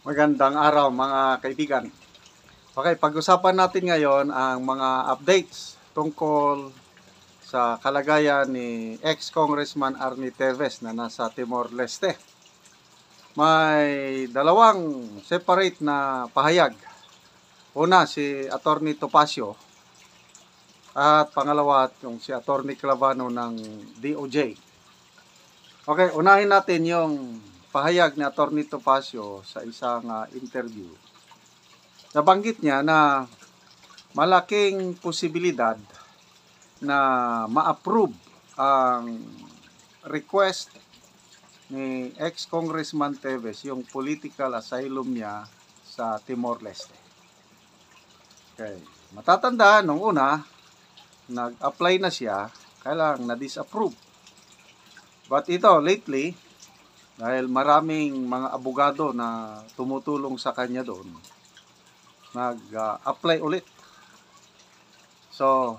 Magandang araw mga kaibigan. Okay, pag-usapan natin ngayon ang mga updates tungkol sa kalagayan ni ex-Congressman Arnie Teves na nasa Timor-Leste. May dalawang separate na pahayag. Una, si Atty. Topacio at pangalawa, yung si Atty. Clavano ng DOJ. Okay, unahin natin yung pahayag ni Atty. Topacio sa isang interview. Nabanggit niya na malaking posibilidad na ma-approve ang request ni ex-Congressman Teves, yung political asylum niya sa Timor-Leste. Okay. Matatandaan, nung una, nag-apply na siya, kailang na-disapprove. But ito, lately, dahil maraming mga abogado na tumutulong sa kanya doon, nag-apply ulit. So,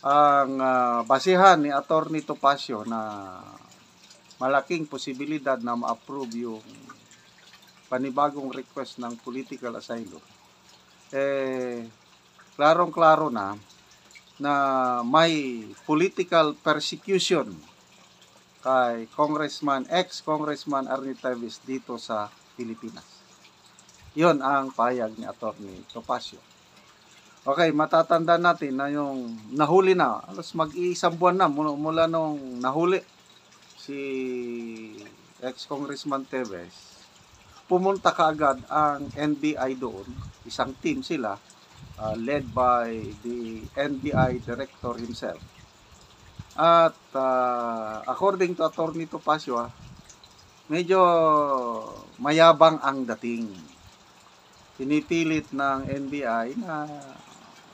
ang basihan ni Atty. Topacio na malaking posibilidad na ma-approve yung panibagong request ng political asylum, klarong-klaro na may political persecution kay ex-Congressman Arnie Teves dito sa Pilipinas. Yon ang pahayag ni Atty. Topacio. Okay, matatanda natin na yung nahuli na, alas mag-iisang buwan na mula nung nahuli si ex-Congressman Teves, pumunta kaagad ang NBI doon, isang team sila, led by the NBI director himself. At according to Atty. Topacio, medyo mayabang ang dating. Pinipilit ng NBI na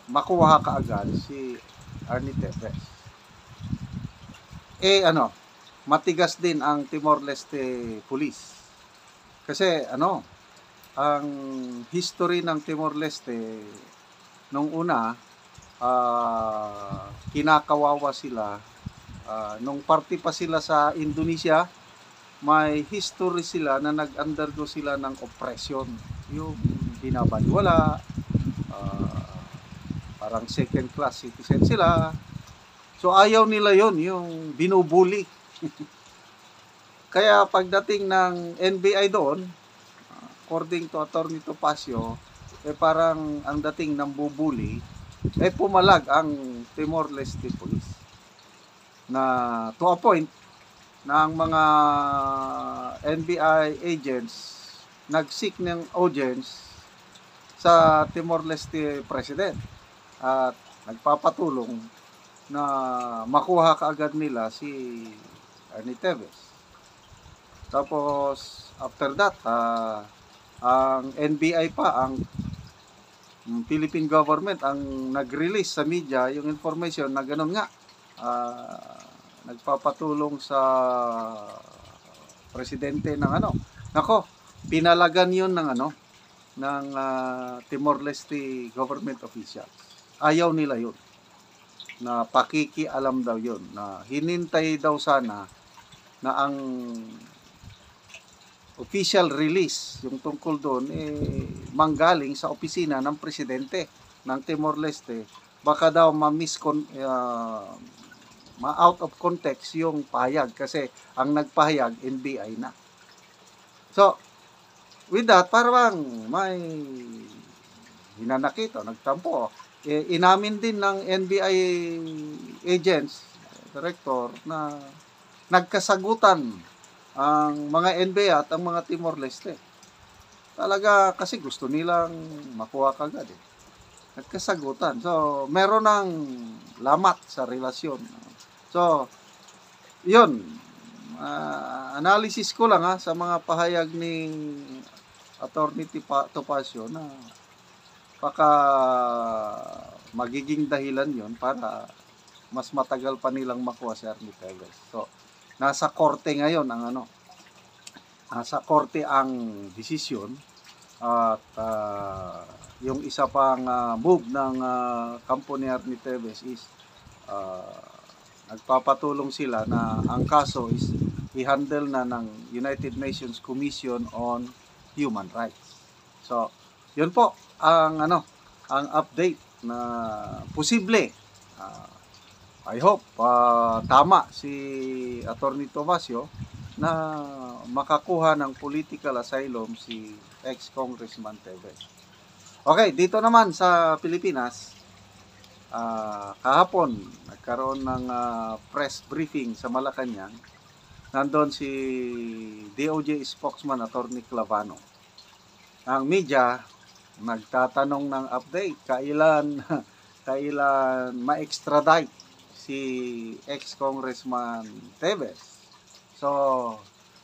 makuha kaagad si Arnie Teves. Matigas din ang Timor-Leste Police. Kasi ang history ng Timor-Leste nung una, kinakawawa sila. Nung party pa sila sa Indonesia, may history sila na nag-undergo sila ng oppression. Yung binabaliwala, parang second class citizen sila. So ayaw nila yon, yung binubuli. Kaya pagdating ng NBI doon, according to Atty. Topacio, parang ang dating ng bubuli, pumalag ang Timor-Leste Police na to a point na ang mga NBI agents nag-seek ng audience sa Timor-Leste President at nagpapatulong na makuha kaagad nila si Arnie Teves. Tapos after that, ang NBI pa, ang Philippine government ang nag-release sa media yung information na ganun nga, nagpapatulong sa presidente ng pinalagan yun ng Timor-Leste government officials. Ayaw nila yun, na pakikialam daw yun, na hinintay daw sana na ang official release yung tungkol doon manggaling sa opisina ng presidente ng Timor-Leste. Baka daw ma-out of context yung pahayag kasi ang nagpahayag NBI na. So, with that, parang may hinanakit o nagtampo. Inamin din ng NBI agents, director, na nagkasagutan ang mga NBI at ang mga Timor-Leste. Talaga kasi gusto nilang makuha kagad Nagkasagutan. So, meron ng lamat sa relasyon. So, yun. Analysis ko lang sa mga pahayag ni Atty. Topacio na baka magiging dahilan yon para mas matagal pa nilang makuha si Arnie Teves. So, nasa korte ngayon nasa korte ang desisyon at yung isa pang move ng kampo ni Arnie Teves is nagpapatulong sila na ang kaso is i-handle na ng United Nations Commission on human rights. So, yun po ang ang update na posible. I hope tama si Attorney Tomasio na makakuha ng political asylum si ex-Congressman Teves. Okay, dito naman sa Pilipinas, kahapon nagkaroon ng press briefing sa Malacanang. Nandun si DOJ spokesman Attorney Clavano. Ang media nagtatanong ng update kailan ma-extradite si ex-Congressman Teves. So,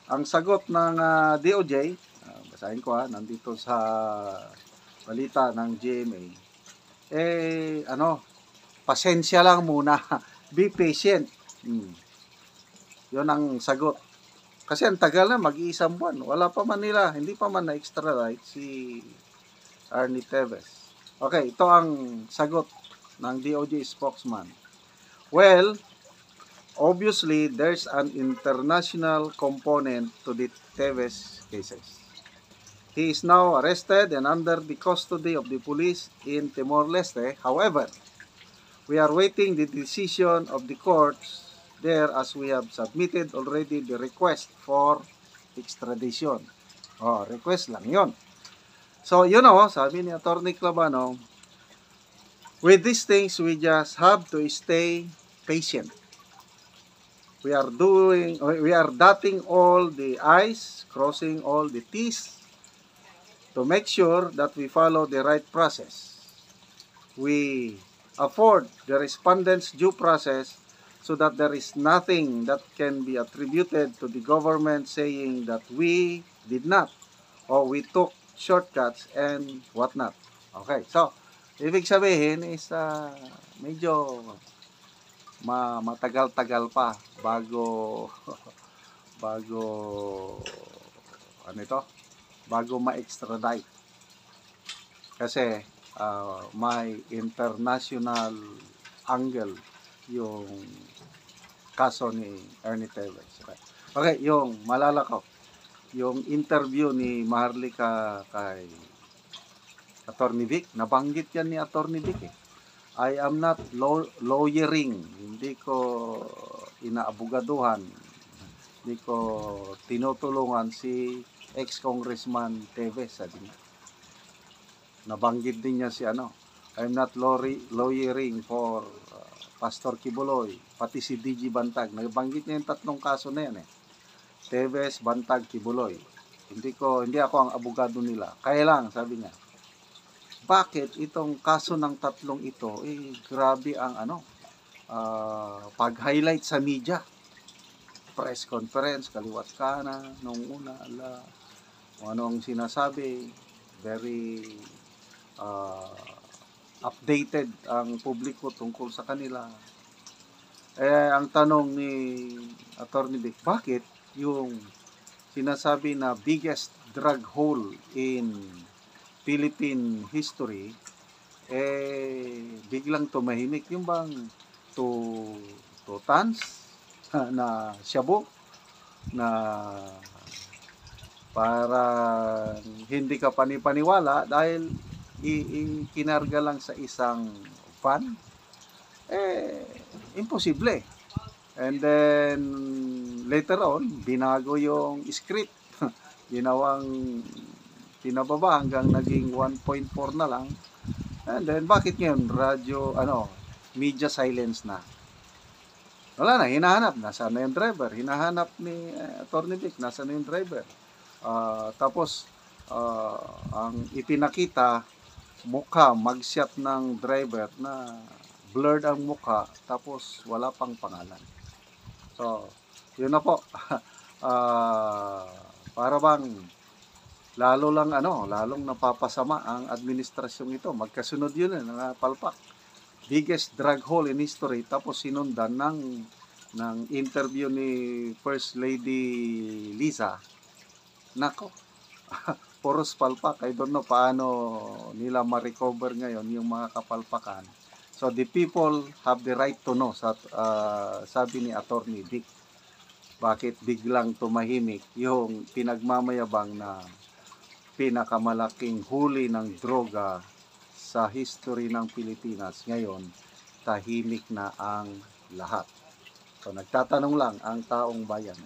ang sagot ng DOJ, basahin ko nandito sa balita ng GMA, pasensya lang muna, be patient. Yun ang sagot. Kasi ang tagal na, mag-iisang buwan. Wala pa man nila, hindi pa man na-extradite si Ernie Teves. Okay, ito ang sagot ng DOJ spokesman. Well, obviously, there's an international component to the Teves cases. He is now arrested and under the custody of the police in Timor-Leste. However, we are waiting the decision of the courts there as we have submitted already the request for extradition. Request lang yon. So, sabi ni Attorney Clavano, with these things, we just have to stay patient. We are dotting all the I's, crossing all the T's to make sure that we follow the right process. We afford the respondents due process so that there is nothing that can be attributed to the government saying that we did not or we took shortcuts and whatnot. Okay, so ibig sabihin is medyo matagal-tagal pa bago bago ma-extradite. Kasi may international angle yung kaso ni Ernie Teves. Okay, yung malalakaw, yung interview ni Maharlika kay Attorney Vic, nabanggit yan ni Attorney Vic. I am not lawyering, hindi ko inaabugaduhan, hindi ko tinutulungan si ex-Congressman Teves. Nabanggit din niya si I'm not lawyering for Pastor Kibuloy, pati si DG Bantag. Nabanggit niya yung tatlong kaso na yan Teves, Bantag, Kibuloy. Hindi ako ang abogado nila. Kaya lang, sabi niya, bakit itong kaso ng tatlong ito, grabe ang pag-highlight sa media. Press conference, kaliwat kanan, nung una, kung ano ang sinasabi, very updated ang publiko tungkol sa kanila. Ang tanong ni Attorney Vic, bakit yung sinasabi na biggest drug hole in Philippine history, biglang tumahimik? Yung bang 2 tons na shabu na para hindi ka panipaniwala dahil kinarga lang sa isang van, imposible. And then later on, binago yung script, pinababa hanggang naging 1.4 na lang. And then bakit ngayon media silence na? Wala na, hinahanap, nasaan na yung driver? Hinahanap ni Attorney Vic, nasaan na yung driver? Tapos ang ipinakita, mukha, mugshot ng driver na blurred ang mukha, tapos wala pang pangalan. So, yun na po. Para bang lalong napapasama ang administrasyong ito. Magkasunod yun palpak. Biggest drug hole in history, tapos sinundan ng interview ni First Lady Liza. Nako. Puros palpak. I don't know paano nila ma-recover ngayon yung mga kapalpakan. So the people have the right to know, sabi ni Attorney Vic. Bakit biglang tumahimik yung pinagmamayabang na pinakamalaking huli ng droga sa history ng Pilipinas. Ngayon, tahimik na ang lahat. So nagtatanong lang ang taong bayan.